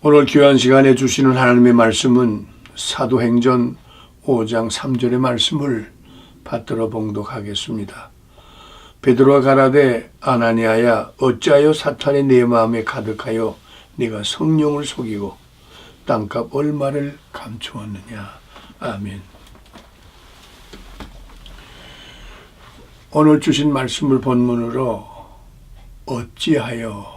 오늘 귀한 시간에 주시는 하나님의 말씀은 사도행전 5장 3절의 말씀을 받들어 봉독하겠습니다. 베드로가 가라되 아나니아야 어찌하여 사탄이 내 마음에 가득하여 네가 성령을 속이고 땅값 얼마를 감추었느냐. 아멘. 오늘 주신 말씀을 본문으로 어찌하여,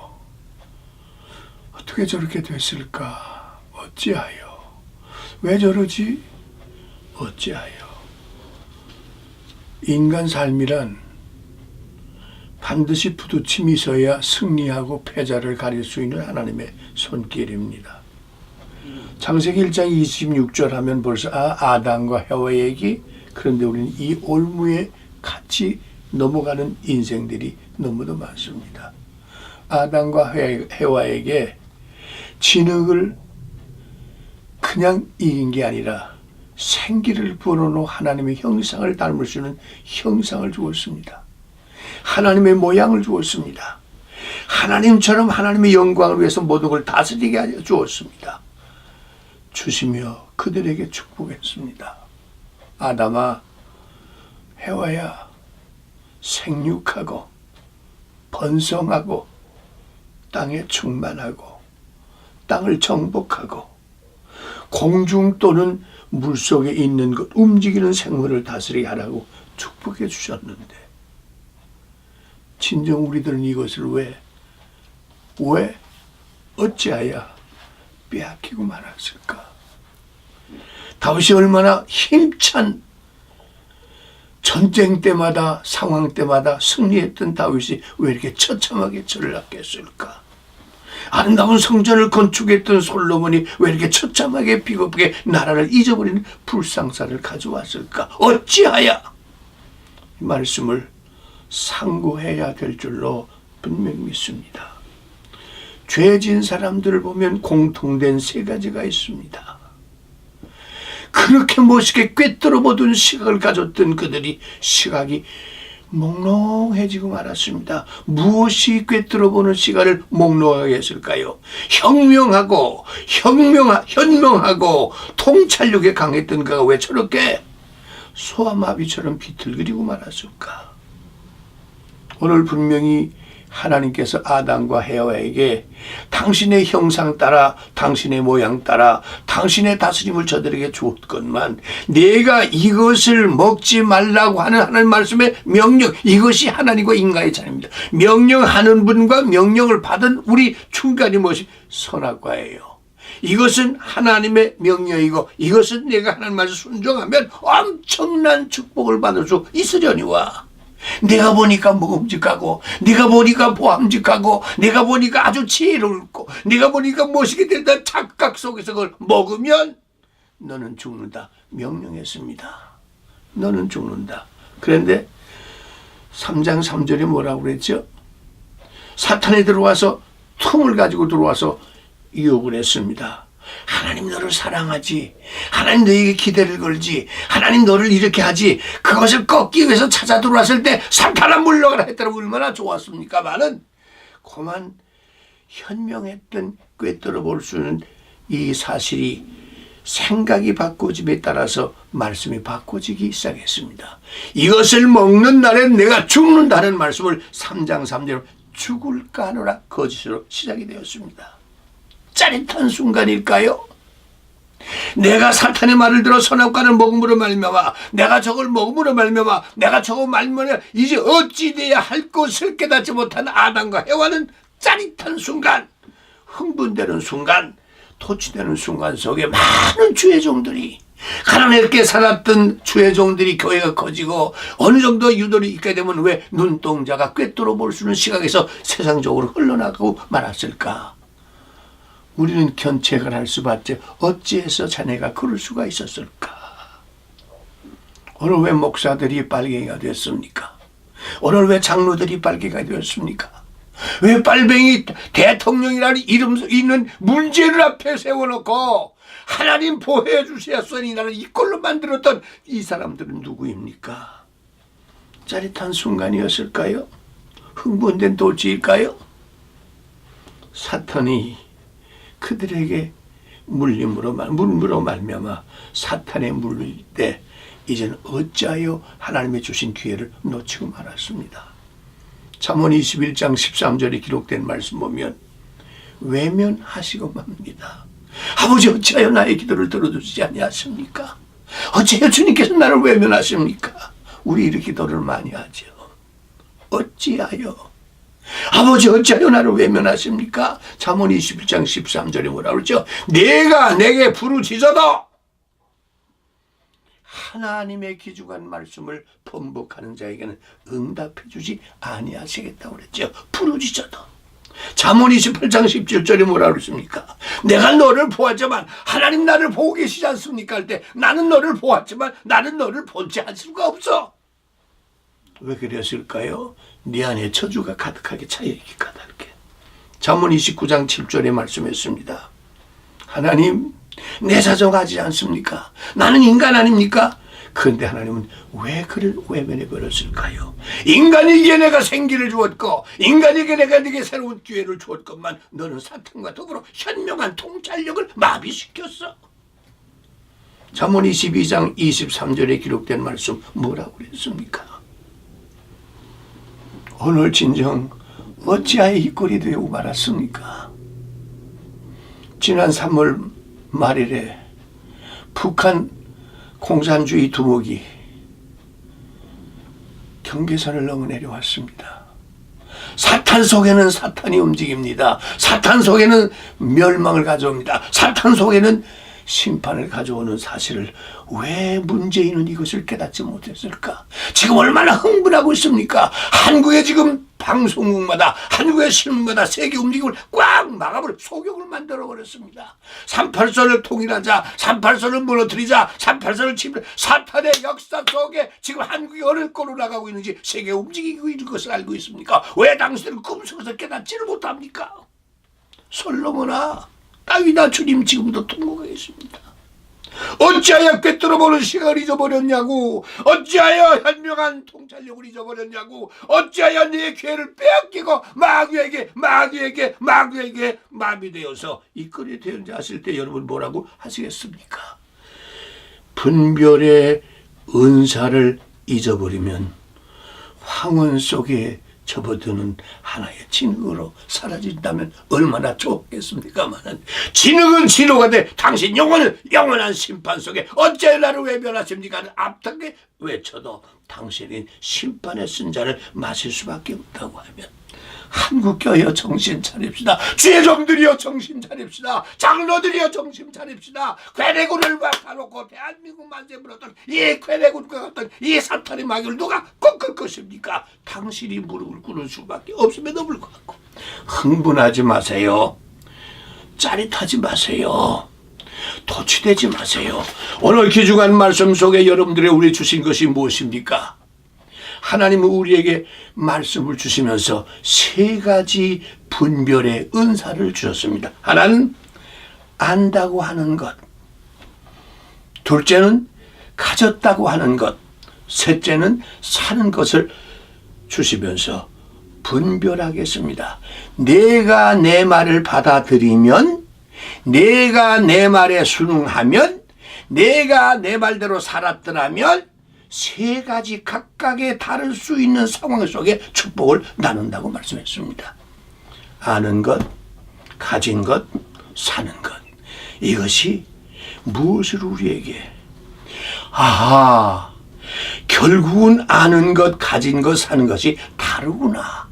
어떻게 저렇게 됐을까? 어찌하여, 왜 저러지? 어찌하여. 인간 삶이란 반드시 부딪힘이 있어야 승리하고 패자를 가릴 수 있는 하나님의 손길입니다. 창세기 1장 26절 하면 벌써 아담과 해와 얘기, 그런데 우리는 이 올무에 같이 넘어가는 인생들이 너무도 많습니다. 아담과 해와에게 진흙을 그냥 이긴 게 아니라 생기를 불어넣어 하나님의 형상을 닮을 수 있는 형상을 주었습니다. 하나님의 모양을 주었습니다. 하나님처럼 하나님의 영광을 위해서 모든 걸 다스리게 하여 주었습니다. 주시며 그들에게 축복했습니다. 아담아, 해와야, 생육하고 번성하고 땅에 충만하고 땅을 정복하고 공중 또는 물속에 있는 것, 움직이는 생물을 다스리게 하라고 축복해 주셨는데, 진정 우리들은 이것을 왜 어찌하여 빼앗기고 말았을까? 다윗이 얼마나 힘찬 전쟁 때마다 상황 때마다 승리했던 다윗이 왜 이렇게 처참하게 전락했을까? 아름다운 성전을 건축했던 솔로몬이 왜 이렇게 처참하게 비겁하게 나라를 잊어버리는 불상사를 가져왔을까? 어찌하여? 이 말씀을 상고해야 될 줄로 분명히 믿습니다. 죄진 사람들을 보면 공통된 세 가지가 있습니다. 그렇게 멋있게 꿰뚫어 보던 시각을 가졌던 그들이 시각이 몽롱해지고 말았습니다. 무엇이 꿰뚫어 보는 시각을 몽롱하게 했을까요? 현명하고 통찰력에 강했던 그가 왜 저렇게 소아마비처럼 비틀거리고 말았을까? 오늘 분명히 하나님께서 아담과 해와에게 당신의 형상 따라, 당신의 모양 따라, 당신의 다스림을 저들에게 주었건만 내가 이것을 먹지 말라고 하는 하나님 말씀의 명령, 이것이 하나님과 인간의 차이입니다. 명령하는 분과 명령을 받은 우리 중간이 무엇이? 선악과예요. 이것은 하나님의 명령이고 이것은 내가 하나님 말씀 순종하면 엄청난 축복을 받을 수 있으려니와, 내가 보니까 먹음직하고, 내가 보니까 보암직하고, 내가 보니까 아주 지혜롭고, 내가 보니까 멋있게 된다 착각 속에서 그걸 먹으면 너는 죽는다 명령했습니다. 너는 죽는다. 그런데 3장 3절에 뭐라고 그랬죠? 사탄이 들어와서 틈을 가지고 들어와서 유혹을 했습니다. 하나님 너를 사랑하지, 하나님 너에게 기대를 걸지, 하나님 너를 이렇게 하지, 그것을 꺾기 위해서 찾아 들어왔을 때 사탄아 물러가라 했더니 얼마나 좋았습니까마는 그만 현명했던 꿰뚫어 볼 수 있는 이 사실이 생각이 바꿔짐에 따라서 말씀이 바꿔지기 시작했습니다. 이것을 먹는 날에 내가 죽는다는 말씀을 3장 3절로 죽을까 하노라 거짓으로 시작이 되었습니다. 짜릿한 순간일까요? 내가 사탄의 말을 들어 선악과를 먹음으로 말미암아, 내가 저걸 먹음으로 말미암아, 내가 저거 말미암아 이제 어찌 돼야 할 것을 깨닫지 못한 아담과 해와는 짜릿한 순간, 흥분되는 순간, 토치되는 순간 속에 많은 주의 종들이, 가난하게 살았던 주의 종들이 교회가 커지고 어느 정도 유도리 있게 되면 왜 눈동자가 꿰뚫어 볼 수 있는 시각에서 세상적으로 흘러나가고 말았을까? 우리는 견책을 할 수밖에, 어찌해서 자네가 그럴 수가 있었을까? 오늘 왜 목사들이 빨갱이가 됐습니까? 오늘 왜 장로들이 빨갱이가 되었습니까? 왜 빨갱이 대통령이라는 이름 있는 문제를 앞에 세워놓고 하나님 보호해 주셨으니 나는 이꼴로 만들었던 이 사람들은 누구입니까? 짜릿한 순간이었을까요? 흥분된 도지일까요? 사탄이 그들에게 물므로 말미암아 사탄에 물릴 때 이제는 어찌하여 하나님의 주신 기회를 놓치고 말았습니다. 잠언 21장 13절에 기록된 말씀 보면 외면하시고 맙니다. 아버지 어찌하여 나의 기도를 들어주시지 아니하십니까? 어찌하여 주님께서 나를 외면하십니까? 우리 이렇게 기도를 많이 하죠. 어찌하여 아버지 어찌하여 나를 외면하십니까? 잠언 21장 13절에 뭐라 그러죠? 내가 내게 부르짖어도 하나님의 기중한 말씀을 번복하는 자에게는 응답해 주지 아니하시겠다고 그랬죠. 부르짖어도. 잠언 28장 17절에 뭐라 그랬습니까? 내가 너를 보았지만 하나님 나를 보고 계시지 않습니까? 할 때 나는 너를 보았지만 나는 너를 보지 않을 수가 없어. 왜 그랬을까요? 네 안에 저주가 가득하게 차여있기 까닭에. 잠언 29장 7절에 말씀했습니다. 하나님 내 자정하지 않습니까? 나는 인간 아닙니까? 그런데 하나님은 왜 그를 외면해 버렸을까요? 인간에게 내가 생기를 주었고 인간에게 내가 네게 새로운 기회를 주었건만 너는 사탄과 더불어 현명한 통찰력을 마비시켰어. 잠언 22장 23절에 기록된 말씀 뭐라고 그랬습니까? 오늘 진정 어찌하여 이 꼴이 되고 말았습니까? 지난 3월 말일에 북한 공산주의 두목이 경계선을 넘어 내려왔습니다. 사탄 속에는 사탄이 움직입니다. 사탄 속에는 멸망을 가져옵니다. 사탄 속에는 심판을 가져오는 사실을 왜 문재인은 이것을 깨닫지 못했을까? 지금 얼마나 흥분하고 있습니까? 한국의 지금 방송국마다 한국의 신문마다 세계 움직임을 꽉 막아버려 소격을 만들어버렸습니다. 38선을 통일하자, 38선을 무너뜨리자, 38선을 침입, 사탄의 역사 속에 지금 한국이 어느 꼴로 나가고 있는지 세계 움직이고 있는 것을 알고 있습니까? 왜 당신들은 꿈속에서 깨닫지를 못합니까? 솔로몬아, 다윗아, 주님 지금도 통곡하고 있습니다. 어찌하여 꿰뚫어보는 시각을 잊어버렸냐고, 어찌하여 현명한 통찰력을 잊어버렸냐고, 어찌하여 네 기회를 빼앗기고 마귀에게 마비되어서 이 꼴이 되었는지 아실 때 여러분 뭐라고 하시겠습니까? 분별의 은사를 잊어버리면 황혼 속에 접어드는 하나의 진흙으로 사라진다면 얼마나 좋겠습니까마는, 진흙은 진호가 돼 당신 영혼은 영원한 심판 속에 어째 나를 외면하십니까? 앞당게 외쳐도 당신이 심판의 쓴자를 마실 수밖에 없다고 하면, 한국교회여 정신 차립시다. 주의 종들이여 정신 차립시다. 장로들이여 정신 차립시다. 괴뢰군을 박아놓고 대한민국 만세 불었던 이 괴뢰군과 같은 이 사탄의 마귀를 누가 꺾을 것입니까? 당신이 무릎을 꿇을 수밖에 없음에도 불구하고 흥분하지 마세요. 짜릿하지 마세요. 도취되지 마세요. 오늘 귀중한 말씀 속에 여러분들의 우리 주신 것이 무엇입니까? 하나님은 우리에게 말씀을 주시면서 세 가지 분별의 은사를 주셨습니다. 하나는 안다고 하는 것, 둘째는 가졌다고 하는 것, 셋째는 사는 것을 주시면서 분별하겠습니다. 내가 내 말을 받아들이면, 내가 내 말에 순응하면, 내가 내 말대로 살았더라면 세 가지 각각의 다를 수 있는 상황 속에 축복을 나눈다고 말씀했습니다. 아는 것, 가진 것, 사는 것. 이것이 무엇을 우리에게, 결국은 아는 것, 가진 것, 사는 것이 다르구나.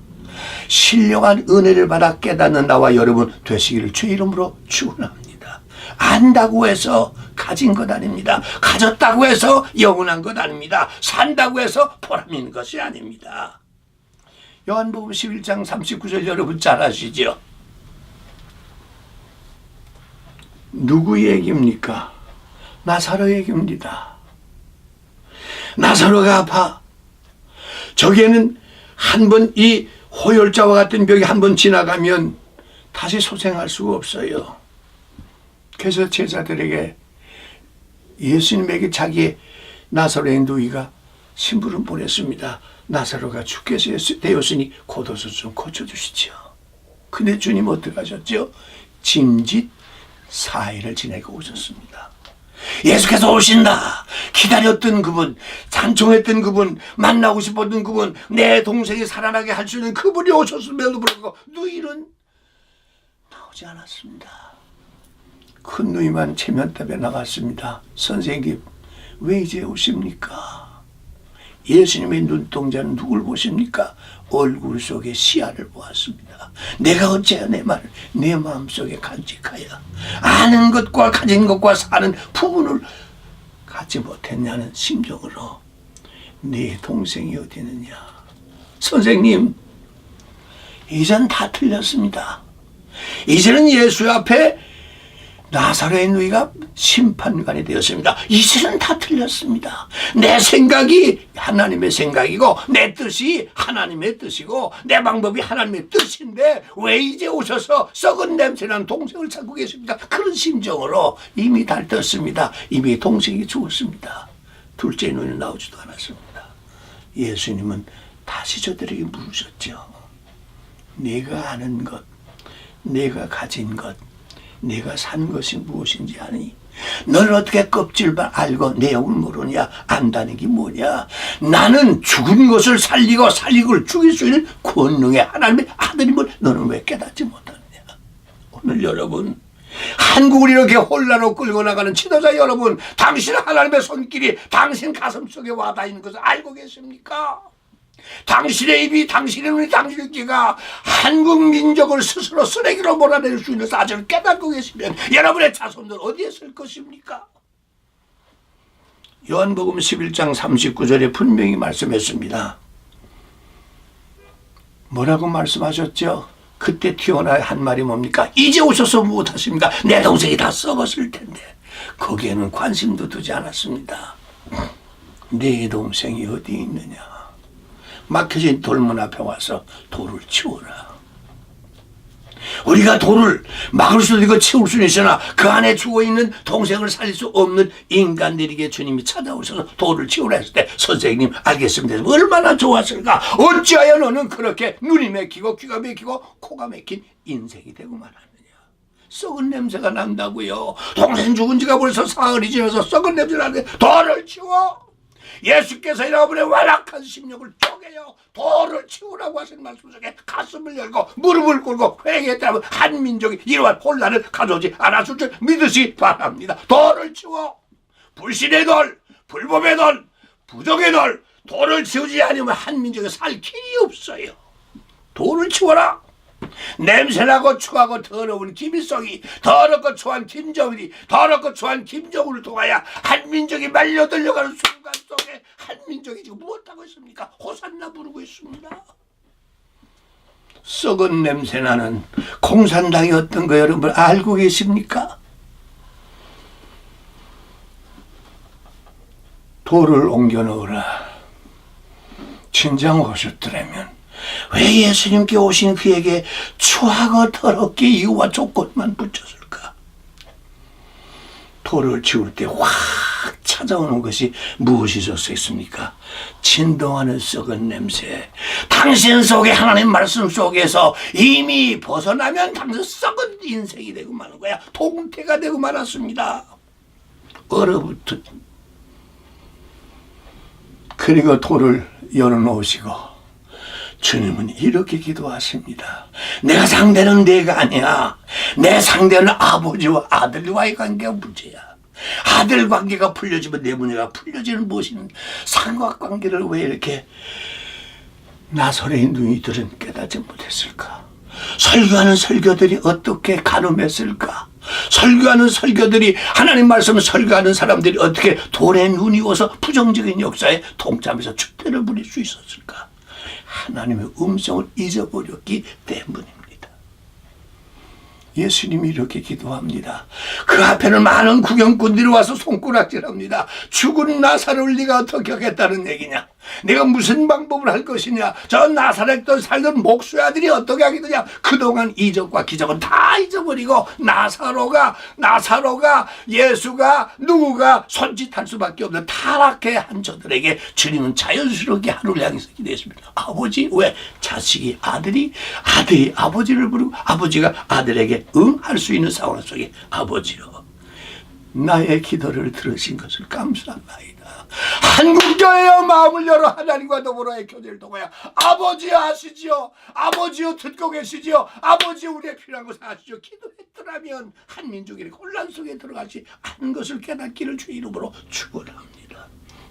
신령한 은혜를 받아 깨닫는 나와 여러분 되시기를 주의 이름으로 축원합니다. 안다고 해서 가진 것 아닙니다. 가졌다고 해서 영원한 것 아닙니다. 산다고 해서 보람 있는 것이 아닙니다. 요한복음 11장 39절 여러분 잘 아시죠? 누구 얘기입니까? 나사로 얘기입니다. 나사로가 아파. 저기에는 한 번 이 호열자와 같은 병이 한 번 지나가면 다시 소생할 수가 없어요. 그래서 제자들에게 예수님에게 자기의 나사로의 누이가 심부름 보냈습니다. 나사로가 죽게 되었으니 곧어서 좀 고쳐주시죠. 근데 주님 어떻게 하셨죠? 짐짓 4일을 지내고 오셨습니다. 예수께서 오신다. 기다렸던 그분, 찬송했던 그분, 만나고 싶었던 그분, 내 동생이 살아나게 할 수 있는 그분이 오셨음에도 불구하고 누이는 나오지 않았습니다. 큰 누이만 체면탑에 나갔습니다. 선생님, 왜 이제 오십니까? 예수님의 눈동자는 누굴 보십니까? 얼굴 속에 시야를 보았습니다. 내가 어찌하여 내 말을 내 마음속에 간직하여 아는 것과 가진 것과 사는 부분을 갖지 못했냐는 심정으로 네 동생이 어디 있느냐. 선생님, 이젠 다 틀렸습니다. 이제는 예수 앞에 나사로의 누이가 심판관이 되었습니다. 이제는 다 틀렸습니다. 내 생각이 하나님의 생각이고 내 뜻이 하나님의 뜻이고 내 방법이 하나님의 뜻인데 왜 이제 오셔서 썩은 냄새나는 동생을 찾고 계십니까? 그런 심정으로 이미 달떴습니다. 이미 동생이 죽었습니다. 둘째 누이는 나오지도 않았습니다. 예수님은 다시 저들에게 물으셨죠. 네가 아는 것, 네가 가진 것, 네가 산 것이 무엇인지 아니? 너는 어떻게 껍질만 알고 내용을 모르냐? 안다는 게 뭐냐? 나는 죽은 것을 살리고 살리고를 죽일 수 있는 권능의 하나님의 아들임을 너는 왜 깨닫지 못하느냐? 오늘 여러분, 한국을 이렇게 혼란으로 끌고 나가는 지도자 여러분, 당신 하나님의 손길이 당신 가슴 속에 와닿아 있는 것을 알고 계십니까? 당신의 입이, 당신의 눈이, 당신의 귀가 한국 민족을 스스로 쓰레기로 몰아낼 수 있는 사실을 깨닫고 계시면 여러분의 자손들 어디에 쓸 것입니까? 요한복음 11장 39절에 분명히 말씀했습니다. 뭐라고 말씀하셨죠? 그때 튀어나와 한 말이 뭡니까? 이제 오셔서 무엇하십니까? 내 동생이 다 썩었을 텐데. 거기에는 관심도 두지 않았습니다. 내 동생이 어디 있느냐? 막혀진 돌문 앞에 와서 돌을 치워라. 우리가 돌을 막을 수도 있고 치울 수는 있으나 그 안에 죽어있는 동생을 살릴 수 없는 인간들에게 주님이 찾아오셔서 돌을 치우라 했을 때 선생님 알겠습니다. 얼마나 좋았을까? 어찌하여 너는 그렇게 눈이 막히고 귀가 막히고 코가 막힌 인생이 되고 말하느냐. 썩은 냄새가 난다고요. 동생 죽은 지가 벌써 사흘이 지나서 썩은 냄새 나는데 돌을 치워. 예수께서 여러분의 완악한 심령을 쪼개요. 돌을 치우라고 하신 말씀 속에 가슴을 열고 무릎을 꿇고 회개했다면 한 민족이 이러한 혼란을 가져오지 않았을 줄 믿으시 바랍니다. 돌을 치워. 불신의 돌, 불법의 돌, 부정의 돌, 돌을 치우지 않으면 한 민족에 살 길이 없어요. 돌을 치워라. 냄새나고 추하고 더러운 김일성이, 더럽고 추한 김정일이, 더럽고 추한 김정은을 통하여 한 민족이 말려들려가는 순간 속에 한 민족이 지금 무엇하고 있습니까? 호산나 부르고 있습니다. 썩은 냄새나는 공산당이 어떤 거 여러분 알고 계십니까? 돌을 옮겨 넣으라. 진정 오셨더라면 왜 예수님께 오신 그에게 추하고 더럽게 이유와 조건만 붙였을까? 돌을 치울 때 확 찾아오는 것이 무엇이 졌습니까? 진동하는 썩은 냄새. 당신 속에 하나님 말씀 속에서 이미 벗어나면 당신 썩은 인생이 되고 마는 거야. 동태가 되고 말았습니다. 얼어붙은. 그리고 돌을 열어놓으시고 주님은 이렇게 기도하십니다. 내가 상대는 내가 아니야. 내 상대는 아버지와 아들과의 관계가 문제야. 아들 관계가 풀려지면 내 문제가 풀려지는 무엇인 삼각관계를 왜 이렇게 나사로의 누이들은 깨닫지 못했을까? 설교하는 설교들이 어떻게 가늠했을까? 설교하는 설교들이 하나님 말씀을 설교하는 사람들이 어떻게 돌의 눈이 와서 부정적인 역사에 동참해서 축대를 부릴 수 있었을까? 하나님의 음성을 잊어버렸기 때문입니다. 예수님이 이렇게 기도합니다. 그 앞에는 많은 구경꾼들이 와서 손가락질합니다. 죽은 나사로를 네가 어떻게 하겠다는 얘기냐? 내가 무슨 방법을 할 것이냐. 저 나사렛도 살던 목수의 아들이 어떻게 하겠느냐. 그동안 이적과 기적은 다 잊어버리고 나사로가 예수가 누구가 손짓할 수밖에 없는 타락한 저들에게 주님은 자연스럽게 하루를 향해서 기도했습니다. 아버지, 왜? 자식이 아들이 아버지를 부르고 아버지가 아들에게 응할 수 있는 상황 속에 아버지요, 나의 기도를 들으신 것을 감사합니다. 한국교회여 마음을 열어 하나님과 더불어의 교제를 통하여 아버지여 하시지요. 아버지여 듣고 계시지요. 아버지 우리의 필요한 것을 아시죠. 기도했더라면 한민족이 혼란 속에 들어가지 않은 것을 깨닫기를 주의 이름으로 축원합니다.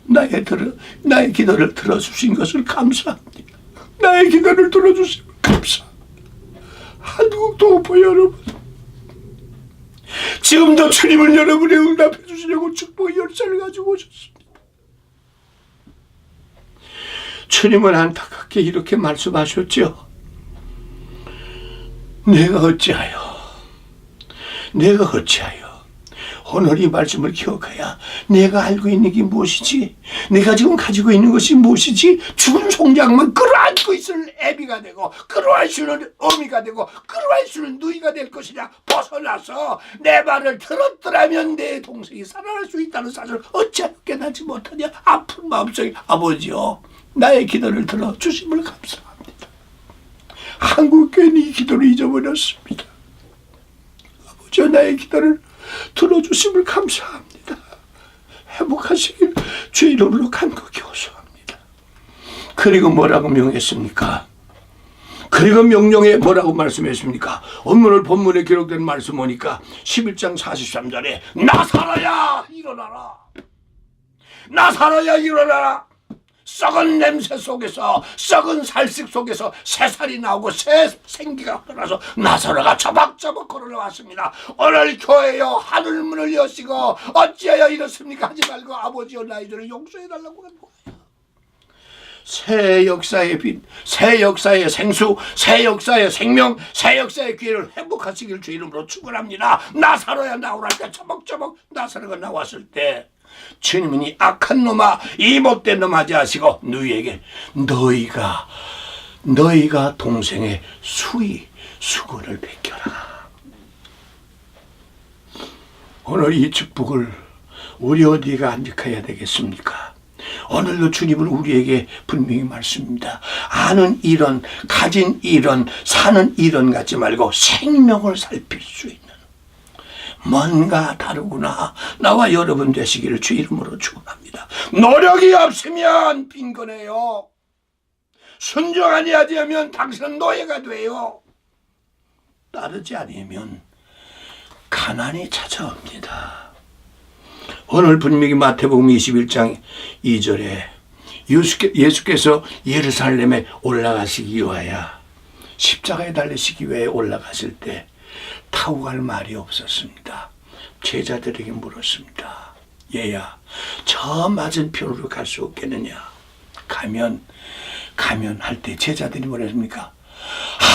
나의 기도를 들어주신 것을 감사합니다. 나의 기도를 들어주신 것을 감사합니다. 한국 동포 여러분, 지금도 주님을 여러분의 응답해 주시려고 축복의 열쇠를 가지고 오셨습니다. 주님은 안타깝게 이렇게 말씀하셨죠. 내가 어찌하여 오늘 이 말씀을 기억해야 내가 알고 있는 게 무엇이지, 내가 지금 가지고 있는 것이 무엇이지. 죽은 송장만 끌어안고 있을 애비가 되고 끌어안을 수는 어미가 되고 끌어안을 수는 누이가 될 것이냐. 벗어나서 내 말을 들었더라면 내 동생이 살아날 수 있다는 사실을 어찌하여 깨닫지 못하냐. 아픈 마음속에 아버지요, 나의 기도를 들어주심을 감사합니다. 한국교회는 이 기도를 잊어버렸습니다. 아버지요, 나의 기도를 들어주심을 감사합니다. 회복하시길 주의 이름으로 간곡히 호소합니다. 그리고 뭐라고 명했습니까? 그리고 명령에 뭐라고 말씀했습니까? 오늘 본문에 기록된 말씀 보니까 11장 43절에 나사로야 일어나라, 나사로야 일어나라. 썩은 냄새 속에서, 썩은 살식 속에서 새살이 나오고 새 생기가 흘러서 나사로가 저벅저벅 걸어나왔습니다. 오늘 교회여 하늘문을 여시고 어찌하여 이렇습니까 하지 말고 아버지여 나이들을 용서해달라고 하는 거예요. 새 역사의 빛, 새 역사의 생수, 새 역사의 생명, 새 역사의 기회를 회복하시길 주 이름으로 축원합니다. 나사로야 나오라 할 때 저벅저벅 나사로가 나왔을 때 주님은 이 악한 놈아, 이 못된 놈 하지 하시고 누이에게 너희가 동생의 수건을 베껴라. 오늘 이 축복을 우리 어디가 간직해야 되겠습니까? 오늘도 주님은 우리에게 분명히 말씀입니다. 아는 이런, 가진 이런, 사는 이런 갖지 말고 생명을 살필 수 있는, 뭔가 다르구나, 나와 여러분 되시기를 주 이름으로 축원합니다. 노력이 없으면 빈곤해요. 순종 아니하면 당신은 노예가 돼요. 따르지 않으면 가난이 찾아옵니다. 오늘 분명히 마태복음 21장 2절에 예수께서 예루살렘에 올라가시기 위하여 십자가에 달리시기 위해 올라갔을 때 타고 갈 말이 없었습니다. 제자들에게 물었습니다. 얘야, 저 맞은편으로 갈 수 없겠느냐? 가면 할 때 제자들이 뭐라 했습니까?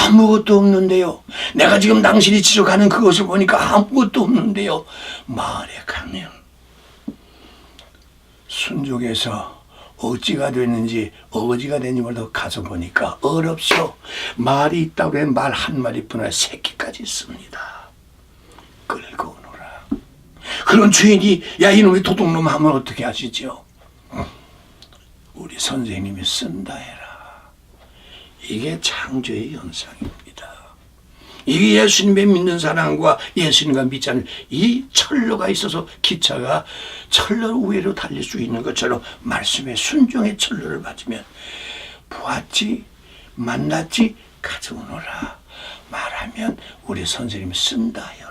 아무것도 없는데요. 내가 지금 당신이 지적하는 그것을 보니까 아무것도 없는데요. 마을에 가면 순종해서 어찌가 됐는지 어거지가 됐는지 몰라도 가서 보니까 어렵소. 말이 있다고 해서 말 한 마리뿐 새끼까지 있습니다. 끌고 오너라. 그런 주인이 야 이놈의 도둑놈 하면 어떻게 하시죠? 우리 선생님이 쓴다 해라. 이게 창조의 현상입니다. 이게 예수님의 믿는 사람과 예수님과 믿지 않는 이 철로가 있어서 기차가 철로 위로 달릴 수 있는 것처럼 말씀의 순종의 철로를 받으면 보았지, 만났지, 가져오너라 말하면 우리 선생님이 쓴다 하여라.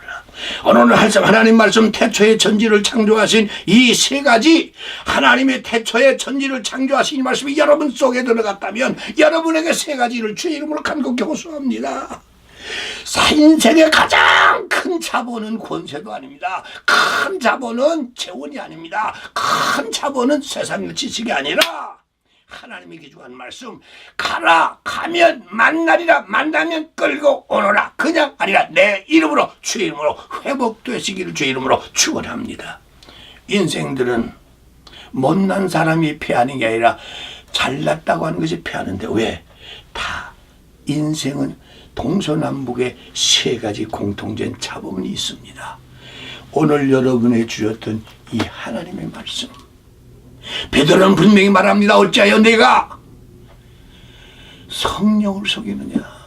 오늘 하나님 말씀 태초의 전지를 창조하신 이 세 가지, 하나님의 태초의 전지를 창조하신 이 말씀이 여러분 속에 들어갔다면 여러분에게 세 가지를 주의 이름으로 간곡히 호소합니다. 인생의 가장 큰 자본은 권세도 아닙니다. 큰 자본은 재원이 아닙니다. 큰 자본은 세상의 지식이 아니라 하나님이 기주한 말씀, 가라, 가면 만나리라, 만나면 끌고 오너라. 그냥 아니라 내 이름으로, 주의 이름으로 회복되시기를 주의 이름으로 축원합니다. 인생들은 못난 사람이 패하는 게 아니라 잘났다고 하는 것이 패하는데 왜? 다 인생은 동서남북의 세 가지 공통된 자본이 있습니다. 오늘 여러분의 주셨던 이 하나님의 말씀, 베드로는 분명히 말합니다. 어찌하여 내가 성령을 속이느냐?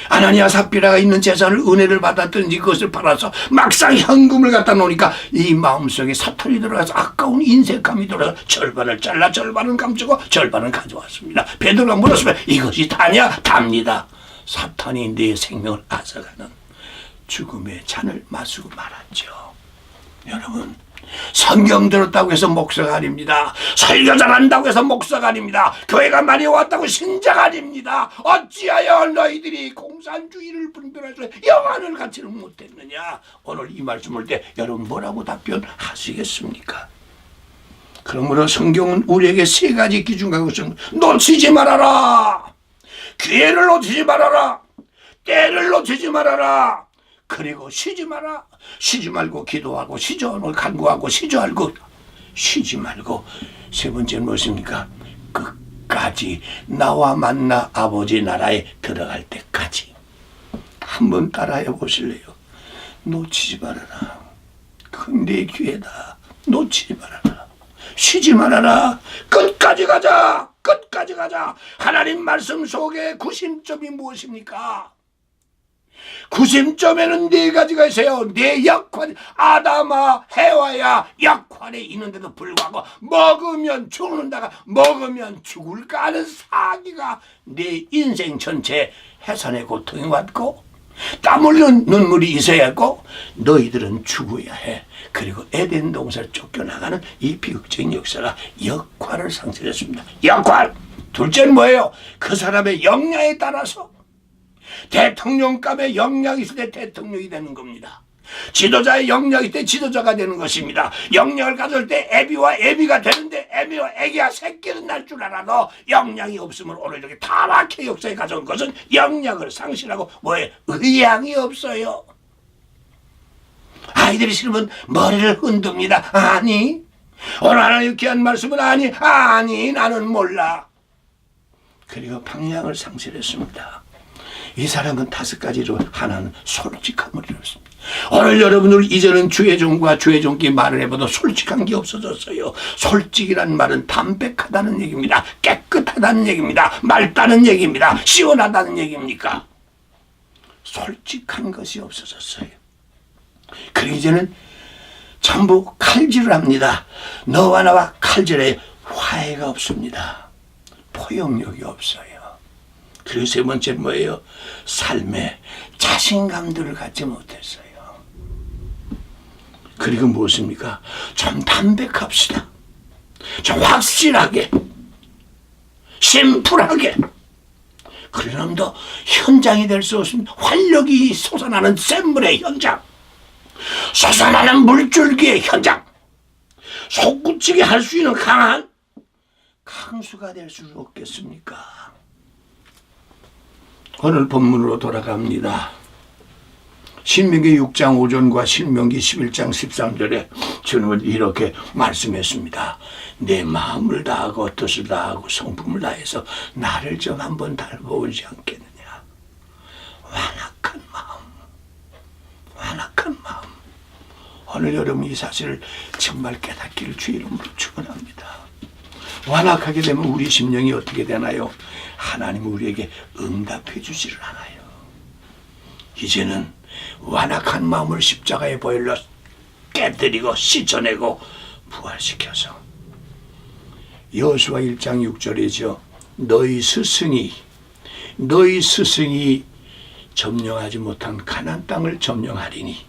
아나니아 삽비라가 있는 재산을 은혜를 받았던지 그것을 팔아서 막상 현금을 갖다 놓으니까 이 마음속에 사탄이 들어가서 아까운 인색감이 들어가서 절반을 잘라 절반은 감추고 절반은 가져왔습니다. 베드로가 물었으면 이것이 다냐? 답니다. 사탄이 내 생명을 앗아가는 죽음의 잔을 마시고 말았죠. 여러분, 성경 들었다고 해서 목사가 아닙니다. 설교 잘한다고 해서 목사가 아닙니다. 교회가 많이 왔다고 신자가 아닙니다. 어찌하여 너희들이 공산주의를 분별해서 영안을 갖지를 못했느냐? 오늘 이 말씀을 때 여러분 뭐라고 답변하시겠습니까? 그러므로 성경은 우리에게 세 가지 기준과 것을 놓치지 말아라. 기회를 놓치지 말아라. 때를 놓치지 말아라. 그리고 쉬지 마라. 쉬지 말고 기도하고 시전을 간구하고 시조하고 쉬지 말고 세 번째는 무엇입니까? 끝까지 나와 만나 아버지 나라에 들어갈 때까지. 한번 따라해 보실래요? 놓치지 말아라. 그건 내 기회다. 놓치지 말아라. 쉬지 말아라. 끝까지 가자. 끝까지 가자. 하나님 말씀 속에 구심점이 무엇입니까? 구심점에는 네 가지가 있어요. 내 약관, 아담아 해와야 약관에 있는데도 불구하고 먹으면 죽는다가 먹으면 죽을까 하는 사기가 내 인생 전체에 해산의 고통이 왔고 땀 흘리는 눈물이 있어야 했고 너희들은 죽어야 해. 그리고 에덴 동산을 쫓겨나가는 이 비극적인 역사가 역할을 상실했습니다. 역할! 둘째는 뭐예요? 그 사람의 역량에 따라서 대통령감의 역량이 있을 때 대통령이 되는 겁니다. 지도자의 역량이 있을 때 지도자가 되는 것입니다. 역량을 가질 때 애비와 애비가 되는데 애비와 애기가 새끼는 날 줄 알아도 역량이 없으면 오늘 이렇게 타락의 역사에 가져온 것은 역량을 상실하고 뭐에 의향이 없어요. 아이들이 싫으면 머리를 흔듭니다. 아니, 오늘 하나님 귀한 말씀은 아니 나는 몰라. 그리고 방향을 상실했습니다. 이 사람은 다섯 가지로 하나는 솔직함을 이뤘습니다. 오늘 여러분들 이제는 주의 종과 주의 종께 말을 해봐도 솔직한 게 없어졌어요. 솔직이란 말은 담백하다는 얘기입니다. 깨끗하다는 얘기입니다. 맑다는 얘기입니다. 시원하다는 얘기입니까? 솔직한 것이 없어졌어요. 그리고 이제는 전부 칼질을 합니다. 너와 나와 칼질에 화해가 없습니다. 포용력이 없어요. 그리고 세 번째는 뭐예요? 삶에 자신감들을 갖지 못했어요. 그리고 무엇입니까? 좀 담백합시다. 좀 확실하게, 심플하게. 그러면도 현장이 될 수 없습니다. 활력이 솟아나는 샘물의 현장, 솟아나는 물줄기의 현장, 솟구치게 할 수 있는 강한 강수가 될 수 없겠습니까? 오늘 본문으로 돌아갑니다. 신명기 6장 5절과 신명기 11장 13절에 주님은 이렇게 말씀했습니다. 내 마음을 다하고 뜻을 다하고 성품을 다해서 나를 좀 한번 닮아오지 않겠느냐. 완악한 마음, 완악한 마음. 오늘 여러분 이 사실을 정말 깨닫기를 주의 이름으로 축원합니다. 완악하게 되면 우리 심령이 어떻게 되나요? 하나님은 우리에게 응답해 주지를 않아요. 이제는 완악한 마음을 십자가의 보혈로 깨뜨리고 씻어내고 부활시켜서 여호수아 1장 6절이죠. 너희 스승이 점령하지 못한 가나안 땅을 점령하리니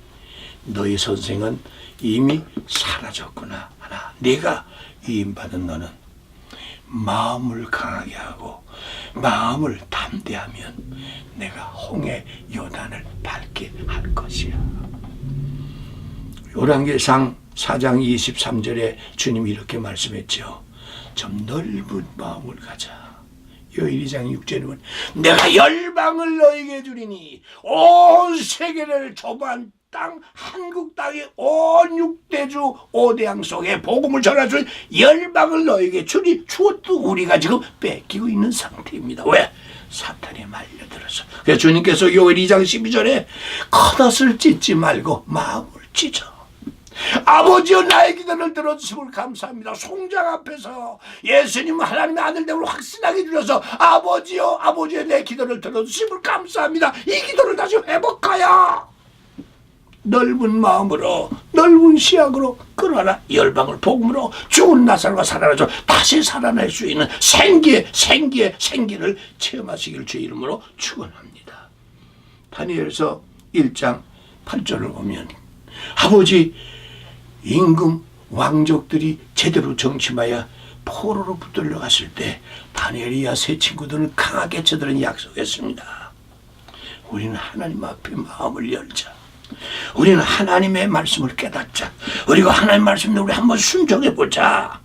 너희 선생은 이미 사라졌구나. 하나, 네가 위임받은 너는 마음을 강하게 하고 마음을 담대하면 내가 홍해 요단을 밟게 할 것이야. 요한계시상 4장 23절에 주님이 이렇게 말씀했죠. 좀 넓은 마음을 가자. 요엘 2장 6절에 보면 내가 열방을 너에게 주리니 온 세계를 좁은 땅 한국 땅의 온 육대주 5대양 속에 복음을 전해줄 열방을 너에게 주니 주어도 우리가 지금 뺏기고 있는 상태입니다. 왜? 사탄에 말려들어서. 그래서 주님께서 요엘 2장 12절에 겉옷을 찢지 말고 마음을 찢어. 아버지여 나의 기도를 들어주심을 감사합니다. 송장 앞에서 예수님 하나님의 아들됨을 확신하게 주셔서 아버지여 내 기도를 들어주심을 감사합니다. 이 기도를 다시 회복하여 넓은 마음으로 넓은 시각으로 끌어라 열방을 복음으로 죽은 나사로가 살아나서 다시 살아날 수 있는 생기를 체험하시길 주의 이름으로 축원합니다. 다니엘서 1장 8절을 보면 아버지 임금 왕족들이 제대로 정침하여 포로로 붙들려 갔을 때 다니엘이야 세 친구들은 강하게 저들은 약속했습니다. 우리는 하나님 앞에 마음을 열자. 우리는 하나님의 말씀을 깨닫자. 그리고 하나님 말씀을 우리 한번 순종해보자.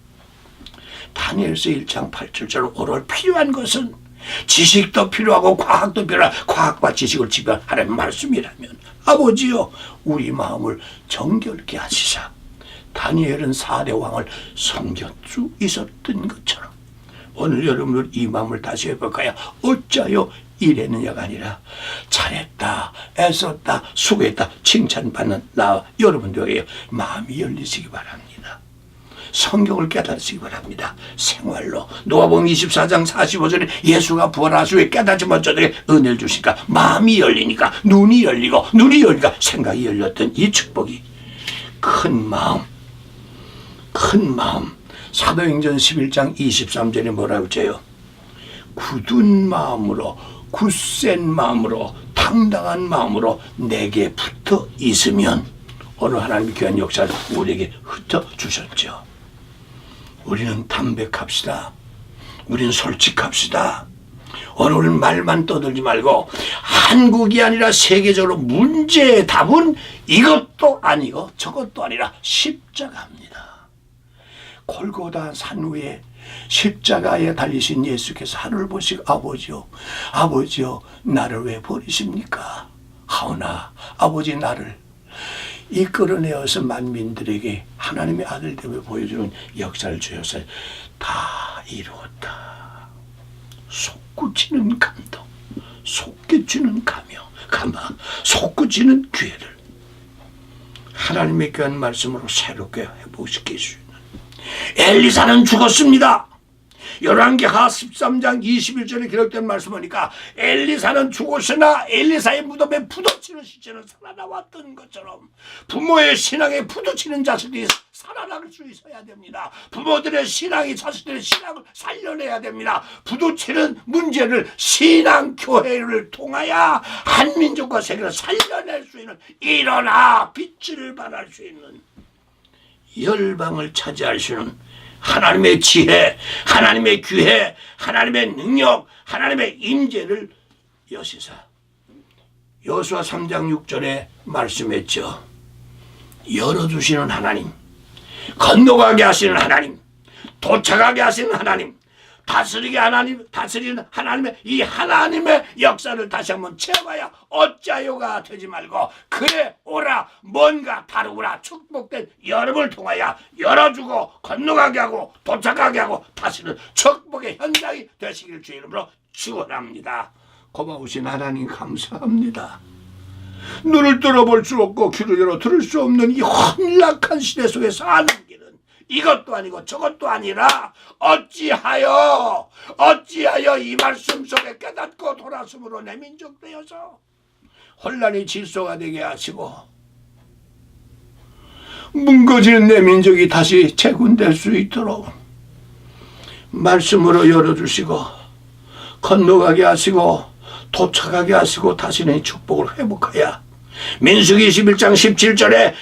다니엘서 1장 8절처럼 오늘 필요한 것은 지식도 필요하고 과학도 필요하고 과학과 지식을 지배하는 말씀이라면 아버지여 우리 마음을 정결케 하시사. 다니엘은 4대 왕을 섬길 수 있었던 것처럼 오늘 여러분들 이 마음을 다시 회복하여 어찌하여 이랬느냐가 아니라 잘했다, 애썼다, 수고했다 칭찬받는 나 여러분들에게 마음이 열리시기 바랍니다. 성경을 깨달으시기 바랍니다. 생활로 누가복음 24장 45절에 예수가 부활하시고 깨닫지 못하게 은혜를 주시니까 마음이 열리니까 눈이 열리니까 생각이 열렸던 이 축복이 큰 마음 사도행전 11장 23절에 뭐라고 해요? 굳은 마음으로 굳센 마음으로 당당한 마음으로 내게 붙어 있으면 오늘 하나님의 귀한 역사를 우리에게 흩어주셨죠. 우리는 담백합시다. 우리는 솔직합시다. 오늘 말만 떠들지 말고 한국이 아니라 세계적으로 문제의 답은 이것도 아니고 저것도 아니라 십자가입니다. 골고다 산 위에 십자가에 달리신 예수께서 하늘을 보시고 아버지요 나를 왜 버리십니까? 하오나 아버지 나를 이끌어내어서 만민들에게 하나님의 아들됨을 보여주는 역사를 주셔서 다 이루었다. 솟구치는 감동, 솟구치는 감화, 솟구치는 기회를 하나님의 귀한 말씀으로 새롭게 회복시킬 수 있는 엘리사는 죽었습니다. 열왕기하 13장 21절에 기록된 말씀하니까 엘리사는 죽었으나 엘리사의 무덤에 부딪히는 시체는 살아나왔던 것처럼 부모의 신앙에 부딪히는 자식들이 살아날 수 있어야 됩니다. 부모들의 신앙이 자식들의 신앙을 살려내야 됩니다. 부딪히는 문제를 신앙교회를 통하여 한민족과 세계를 살려낼 수 있는 일어나 빛을 발할 수 있는 열방을 차지할 수 있는 하나님의 지혜, 하나님의 귀해, 하나님의 능력, 하나님의 임재를 여시사 여호수아 3장 6절에 말씀했죠. 열어주시는 하나님, 건너가게 하시는 하나님, 도착하게 하시는 하나님, 다스리는 하나님의 이 하나님의 역사를 다시 한번 체험하여 어찌하여가 되지 말고 그래 오라 뭔가 다루구나 축복된 여러분을 통하여 열어주고 건너가게 하고 도착하게 하고 다시는 축복의 현장이 되시길 주의 이름으로 축원합니다. 고마우신 하나님 감사합니다. 눈을 뚫어볼 수 없고 귀를 열어 들을 수 없는 이 혼락한 시대 속에 사는 길은 이것도 아니고 저것도 아니라 어찌하여 이 말씀 속에 깨닫고 돌아섬으로 내 민족 되어서 혼란이 질서가 되게 하시고 뭉거지는 내 민족이 다시 재군될 수 있도록 말씀으로 열어주시고 건너가게 하시고 도착하게 하시고 다시는 축복을 회복하여 민수기 21장 17절에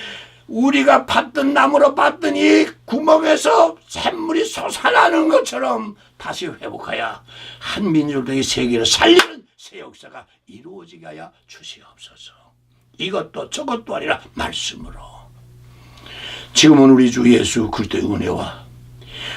우리가 팠던 나무로 팠던 이 구멍에서 샘물이 솟아나는 것처럼 다시 회복하여 한 민족의 세계를 살리는 새 역사가 이루어지게 하여 주시옵소서. 이것도 저것도 아니라 말씀으로 지금은 우리 주 예수 그리스도의 은혜와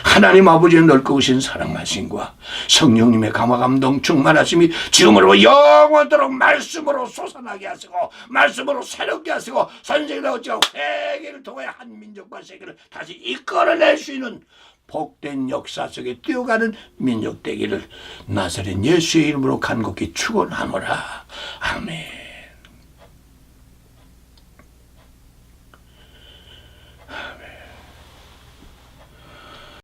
하나님 아버지의 넓으신 사랑하심과 성령님의 감화감동 충만하심이 지금으로 영원토록 말씀으로 솟아나게 하시고 말씀으로 새롭게 하시고 선생님과 어찌하고 회개를 통해 한 민족과 세계를 다시 이끌어낼 수 있는 복된 역사 속에 뛰어가는 민족 되기를 나사렛 예수의 이름으로 간곡히 축원하노라. 아멘.